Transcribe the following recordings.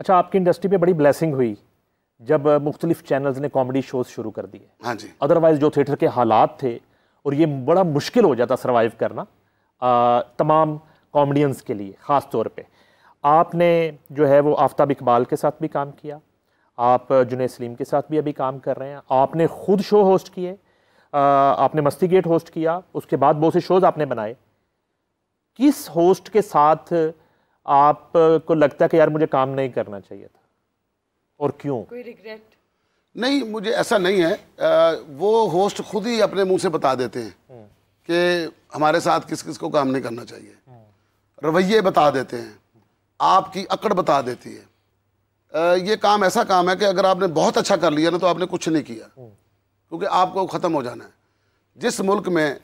अच्छा, आपकी इंडस्ट्री पे बड़ी ब्लेसिंग हुई जब मुख्तलिफ चैनल्स ने कॉमेडी शोज शुरू कर दिए। हाँ जी। अदरवाइज जो थिएटर के हालात थे और ये बड़ा मुश्किल हो जाता सर्वाइव करना तमाम कॉमेडियंस के लिए ख़ास तौर पे। आपने जो है वो आफ्ताब इकबाल के साथ भी काम किया, आप जुनैद सलीम के साथ भी अभी काम कर रहे हैं, आपने खुद शो होस्ट किए, आपने मस्ती गेट होस्ट किया, उसके बाद बहुत से शोज आपने बनाए। किस होस्ट के साथ आपको लगता है कि यार मुझे काम नहीं करना चाहिए था और क्यों? कोई रिग्रेट? नहीं, मुझे ऐसा नहीं है। वो होस्ट खुद ही अपने मुंह से बता देते हैं कि हमारे साथ किस किस को काम नहीं करना चाहिए। रवैये बता देते हैं, आपकी अकड़ बता देती है। ये काम ऐसा काम है कि अगर आपने बहुत अच्छा कर लिया ना तो आपने कुछ नहीं किया, क्योंकि आपको ख़त्म हो जाना है। जिस मुल्क में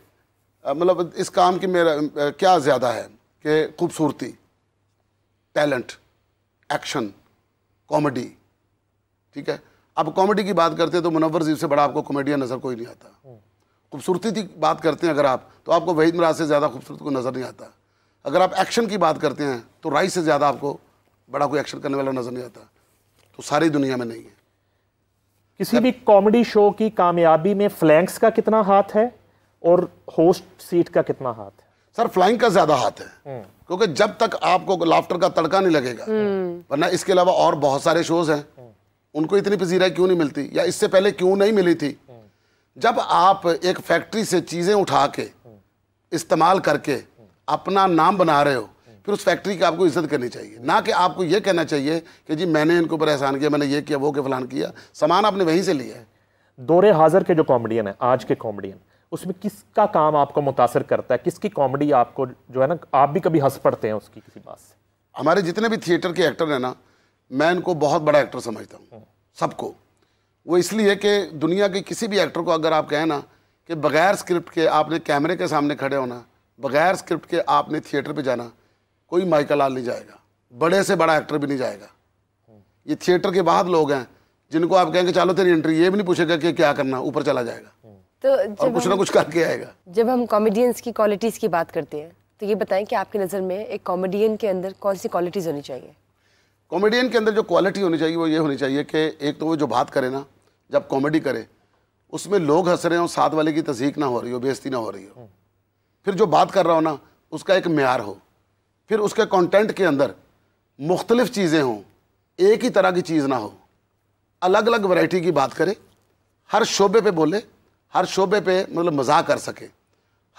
मतलब इस काम की मेरा क्या ज़्यादा है कि खूबसूरती, टैलेंट, एक्शन, कॉमेडी, ठीक है। अब कॉमेडी की बात करते हैं तो मुनव्वर ज़ीब से बड़ा आपको कॉमेडियन नज़र कोई नहीं आता। खूबसूरती की बात करते हैं अगर आप, तो आपको वहीद मिराज से ज़्यादा खूबसूरत को नज़र नहीं आता। अगर आप एक्शन की बात करते हैं तो राई से ज़्यादा आपको बड़ा कोई एक्शन करने वाला नज़र नहीं आता। तो सारी दुनिया में नहीं है। किसी भी कॉमेडी शो की कामयाबी में फ्लैंक्स का कितना हाथ है और होस्ट सीट का कितना हाथ है? सर, फ्लाइंग का ज़्यादा हाथ है, क्योंकि जब तक आपको लाफ्टर का तड़का नहीं लगेगा, वरना इसके अलावा और बहुत सारे शोज़ हैं, उनको इतनी पजीराई क्यों नहीं मिलती या इससे पहले क्यों नहीं मिली थी। जब आप एक फैक्ट्री से चीज़ें उठा के इस्तेमाल करके अपना नाम बना रहे हो, फिर उस फैक्ट्री की आपको इज्जत करनी चाहिए, ना कि आपको ये कहना चाहिए कि जी मैंने इनके ऊपर एहसान किया, मैंने ये किया, वो के फलान किया। सामान आपने वहीं से लिया है। दौरे हाजिर के जो कॉमेडियन है, आज के कॉमेडियन, उसमें किसका काम आपको मुतासर करता है? किसकी कॉमेडी आपको जो है ना, आप भी कभी हंस पड़ते हैं उसकी किसी बात से? हमारे जितने भी थिएटर के एक्टर हैं ना, मैं इनको बहुत बड़ा एक्टर समझता हूँ, सबको। वो इसलिए कि दुनिया के किसी भी एक्टर को अगर आप कहें ना कि बगैर स्क्रिप्ट के आपने कैमरे के सामने खड़े होना, बगैर स्क्रिप्ट के आपने थिएटर पे जाना, कोई माइकल लाल नहीं जाएगा, बड़े से बड़ा एक्टर भी नहीं जाएगा। ये थिएटर के बाद लोग हैं जिनको आप कहेंगे चलो तेरी एंट्री, ये भी नहीं पूछेगा कि क्या करना, ऊपर चला जाएगा तो और कुछ ना कुछ करके आएगा। जब हम कॉमेडियंस की क्वालिटीज़ की बात करते हैं तो ये बताएं कि आपकी नज़र में एक कॉमेडियन के अंदर कौन सी क्वालिटीज़ होनी चाहिए? कॉमेडियन के अंदर जो क्वालिटी होनी चाहिए वो ये होनी चाहिए कि एक तो वो जो बात करे ना, जब कॉमेडी करे उसमें लोग हंस रहे हो, साथ वाले की तज़हीक ना हो रही हो, बेइज्जती ना हो रही हो। फिर जो बात कर रहा हो ना उसका एक म्यार हो, फिर उसके कंटेंट के अंदर मुख्तलिफ चीज़ें हों, एक ही तरह की चीज़ ना हो, अलग अलग वैरायटी की बात करे, हर शोबे पे बोले, हर शोबे पे मतलब मजाक कर सके,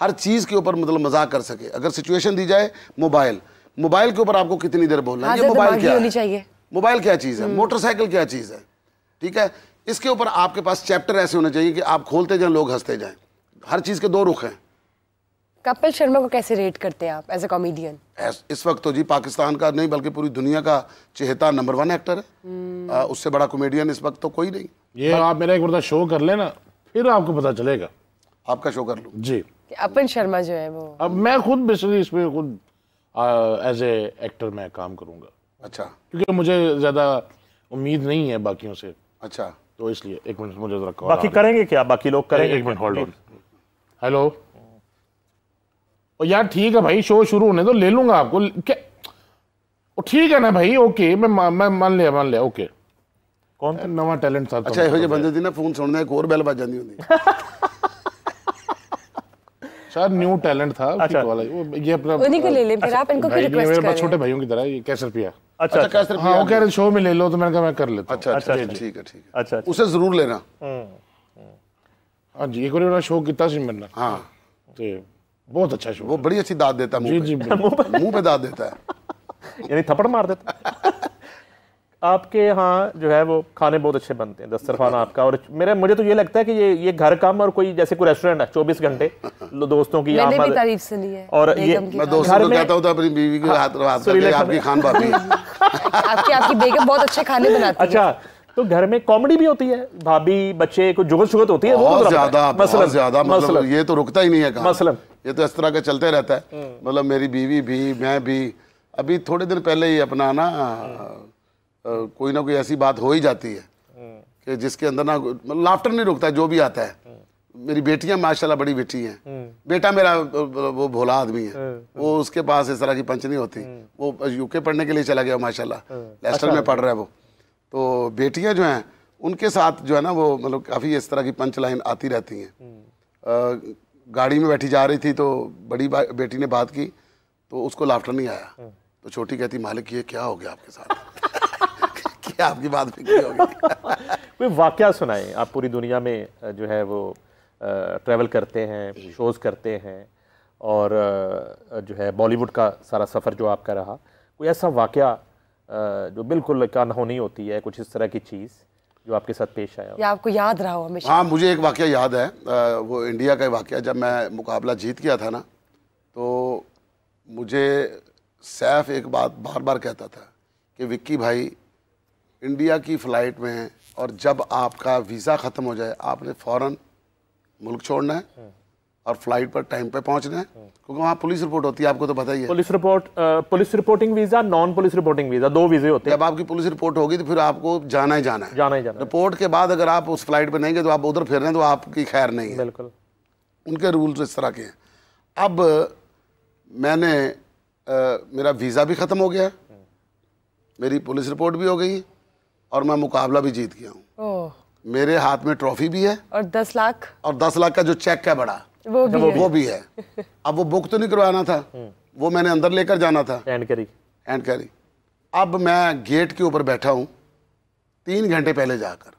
हर चीज़ के ऊपर मतलब मजाक कर सके। अगर सिचुएशन दी जाए मोबाइल के ऊपर आपको कितनी देर बोलना है, ये मोबाइल क्या है, मोबाइल क्या चीज़ है, मोटरसाइकिल क्या चीज़ है, ठीक है। इसके ऊपर आपके पास चैप्टर ऐसे होने चाहिए कि आप खोलते जाएं, लोग हंसते जाएं। हर चीज़ के दो रुख हैं। कपिल शर्मा को कैसे रेट करते हैं आप एज ए कॉमेडियन? इस वक्त तो जी पाकिस्तान का नहीं बल्कि पूरी दुनिया का चहेता नंबर 1 एक्टर है। उससे बड़ा कॉमेडियन इस वक्त तो कोई नहीं। ये आप मेरा एक बार शो कर लेना, फिर आपको पता चलेगा। आपका शो कर लूँ जी। अपन शर्मा जो है वो, अब मैं खुद बेसिकली इसमें खुद एज ए एक्टर मैं काम करूँगा। अच्छा। क्योंकि मुझे ज़्यादा उम्मीद नहीं है बाकियों से। अच्छा, तो इसलिए एक मिनट मुझे जरा कॉल बाकी करेंगे क्या, बाकी लोग करेंगे? एक मिनट होल्ड ऑन। हेलो। और यार ठीक है भाई, शो शुरू होने तो ले लूंगा आपको क्या। ठीक है ना भाई, ओके, मैं मान लिया ओके। कौन नवा टैलेंट था? अच्छा, ਇਹੋ ਜਿਹੇ ਬੰਦੇ ਦੀ ਨਾ ਫੋਨ ਸੁਣਦਾ ਇੱਕ ਹੋਰ ਬੈਲ ਵੱਜ ਜਾਂਦੀ ਹੁੰਦੀ। सर न्यू टैलेंट था वाला, ये अपना उन्हीं को ले लें फिर आप इनको क्यों रिक्वेस्ट कर रहे हैं? छोटे भाइयों की तरह। ये कैसे रुपया? अच्छा, कैसे रुपया? वो कह रहे शो में ले लो, तो मैंने कहा मैं कर लेता हूं। अच्छा, ठीक है। अच्छा, उसे जरूर लेना। हाँ जी, एक बार शो किया सी मेरे। हाँ, तो बहुत अच्छा शो। वो बड़ी अच्छी दाद देता है, जी मुंह पे दाद देता है, यानी थप्पड़ मार देता। आपके यहाँ जो है वो खाने बहुत अच्छे बनते हैं, दस्तरखान आपका। और मुझे तो ये लगता है कि ये घर कम और कोई जैसे कोई रेस्टोरेंट है 24 घंटे दोस्तों की मैंने भी तारीफ सुनी है। और ये मैं दोस्तों को कहता हूँ तो अपनी बीवी के हाथ करके आपकी खान भाभी आपकी बेगम बहुत अच्छे खाने बनाती है। अच्छा, तो घर में कॉमेडी भी होती है, भाभी बच्चे को जुगत होती है? बहुत ज्यादा मतलब ये तो रुकता ही नहीं है काम। मसलन ये तो इस तरह का चलते रहता है। मतलब मेरी बीवी भी, मैं भी, अभी थोड़े दिन पहले ही अपना ना कोई ना कोई ऐसी बात हो ही जाती है कि जिसके अंदर ना लाफ्टर नहीं रुकता है, जो भी आता है मेरी बेटियां माशाल्लाह बड़ी बेटी हैं। बेटा मेरा वो भोला आदमी है, वो उसके पास इस तरह की पंच नहीं होती। वो यूके पढ़ने के लिए चला गया माशाल्लाह, लेस्टर में पढ़ रहा है वो। तो बेटियां जो हैं उनके साथ जो है ना वो मतलब काफ़ी इस तरह की पंच लाइन आती रहती हैं। गाड़ी में बैठी जा रही थी तो बड़ी बेटी ने बात की तो उसको लाफ्टर नहीं आया, तो छोटी कहती मालिक ये क्या हो गया आपके साथ क्या आपकी बात फिक्री हो गई। कोई वाकया सुनाएं। आप पूरी दुनिया में जो है वो ट्रैवल करते हैं, शोज़ करते हैं, और जो है बॉलीवुड का सारा सफ़र जो आपका रहा, कोई ऐसा वाकया जो बिल्कुल अनहोनी होती है, कुछ इस तरह की चीज़ जो आपके साथ पेश आया या आपको याद रहा हो हमेशा? हाँ, मुझे एक वाकया याद है, वो इंडिया का वाकया। जब मैं मुकाबला जीत गया था ना, तो मुझे सैफ एक बात बार बार कहता था कि विक्की भाई, इंडिया की फ़्लाइट में है और जब आपका वीज़ा ख़त्म हो जाए आपने फ़ौरन मुल्क छोड़ना है और फ्लाइट पर टाइम पे पहुंचना है, क्योंकि वहाँ पुलिस रिपोर्ट होती है, आपको तो पता ही है। Police reporting visa, non police reporting visa, 2 वीज़े होते हैं। जब आपकी पुलिस रिपोर्ट होगी तो फिर आपको जाना ही जाना है। रिपोर्ट के बाद अगर आप उस फ्लाइट पे नहीं गए तो आप उधर फिर रहे हैं तो आपकी खैर नहीं है। बिल्कुल, उनके रूल्स इस तरह के हैं। अब मैंने मेरा वीज़ा भी ख़त्म हो गया, मेरी पुलिस रिपोर्ट भी हो गई और मैं मुकाबला भी जीत गया हूँ। मेरे हाथ में ट्रॉफी भी है और 10 लाख का जो चेक है बड़ा, वो भी है। अब वो बुक तो नहीं करवाना था, वो मैंने अंदर लेकर जाना था, हैंड कैरी। अब मैं गेट के ऊपर बैठा हूँ 3 घंटे पहले जाकर,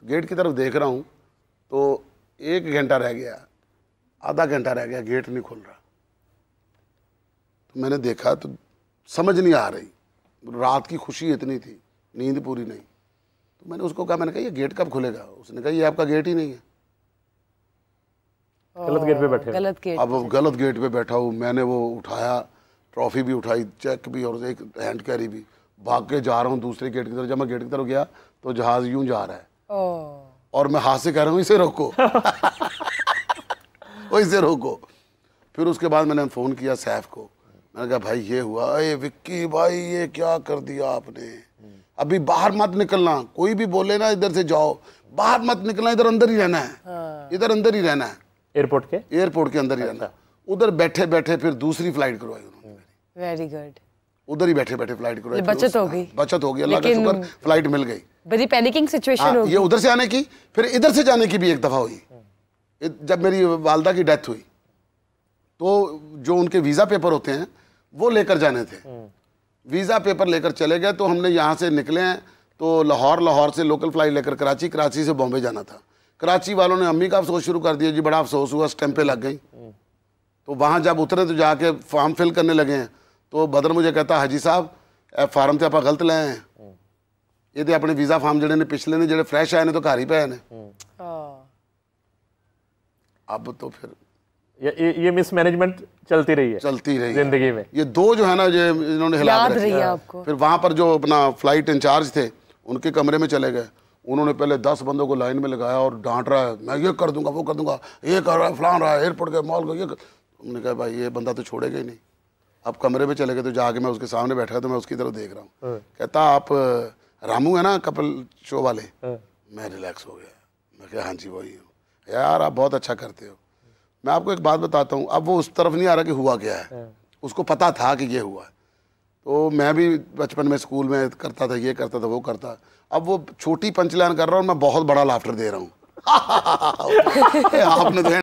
गेट की तरफ देख रहा हूँ तो 1 घंटा रह गया, आधा घंटा रह गया, गेट नहीं खुल रहा। तो मैंने देखा तो समझ नहीं आ रही, रात की खुशी इतनी थी, नींद पूरी नहीं। तो मैंने उसको कहा, मैंने कहा ये गेट कब खुलेगा? उसने कहा ये आपका गेट ही नहीं है, गलत गेट पे बैठे। अब गलत गेट पे बैठा हूँ। मैंने वो उठाया, ट्रॉफी भी उठाई, चेक भी और एक हैंड कैरी भी, भाग के जा रहा हूँ दूसरे गेट की तरफ। जब मैं गेट की तरफ गया तो जहाज यूं जा रहा है और मैं हाथ से कह रहा हूँ इसे रोको वो इसे रोको। फिर उसके बाद मैंने फ़ोन किया सैफ को, मैंने कहा भाई ये हुआ, अरे विक्की भाई ये क्या कर दिया आपने, अभी बाहर मत निकलना, कोई भी बोले ना इधर से जाओ, बाहर मत निकलना, इधर अंदर ही रहना है। इधर अंदर ही रहना है, एयरपोर्ट के अंदर ही रहना। उधर बैठे बैठे फिर दूसरी फ्लाइट करवाई उन्होंने। Very good. उधर ही बैठे बैठे फ्लाइट करवाई, बचत हो गई। बचत हो गई, अल्लाह का शुक्र, फ्लाइट मिल गई। बड़ी पैनिकिंग सिचुएशन हो गई। ये उधर से आने की, फिर इधर से जाने की भी एक दफ़ा हुई। जब मेरी वालदा की डेथ हुई तो जो उनके वीज़ा पेपर होते हैं वो लेकर जाने थे। वीज़ा पेपर लेकर चले गए तो हमने यहाँ से निकले हैं तो लाहौर से लोकल फ्लाइट लेकर कराची से बॉम्बे जाना था। कराची वालों ने अम्मी का अफसोस शुरू कर दिया जी, बड़ा अफसोस हुआ, स्टैंपें लग गई। तो वहाँ जब उतरे तो जाके फॉर्म फिल करने लगे हैं तो बदर मुझे कहता, हाजी साहब फार्म तो आप गलत लाए हैं, ये तो अपने वीज़ा फार्म जड़े ने पिछले ने जड़े फ्रैश आए ने तो घर ही पे ने। अब तो फिर ये मिसमैनेजमेंट चलती रही है जिंदगी में। ये 2 जो है ना जो इन्होंने हिला रही है आपको। फिर वहाँ पर जो अपना फ्लाइट इंचार्ज थे उनके कमरे में चले गए, उन्होंने पहले 10 बंदों को लाइन में लगाया और डांट रहा है, मैं ये कर दूंगा, वो कर दूंगा, ये कर रहा है, फलान रहा है, एयरपोर्ट के मॉल का ये कर। उन्होंने कहा भाई ये बंदा तो छोड़ेगा ही नहीं। अब कमरे में चले गए तो जाके मैं उसके सामने बैठा तो मैं उसकी तरफ देख रहा हूँ। कहता आप रामू है ना कपिल शो वाले? मैं रिलैक्स हो गया, मैं कहा हाँ जी वही हूँ। यार आप बहुत अच्छा करते हो। मैं आपको एक बात बताता हूँ, अब वो उस तरफ नहीं आ रहा कि हुआ क्या है, उसको पता था कि ये हुआ है। तो मैं भी बचपन में स्कूल में करता था, ये करता था, वो करता। अब वो छोटी पंचलाइन कर रहा हूँ, मैं बहुत बड़ा लाफ्टर दे रहा हूँ आपने तो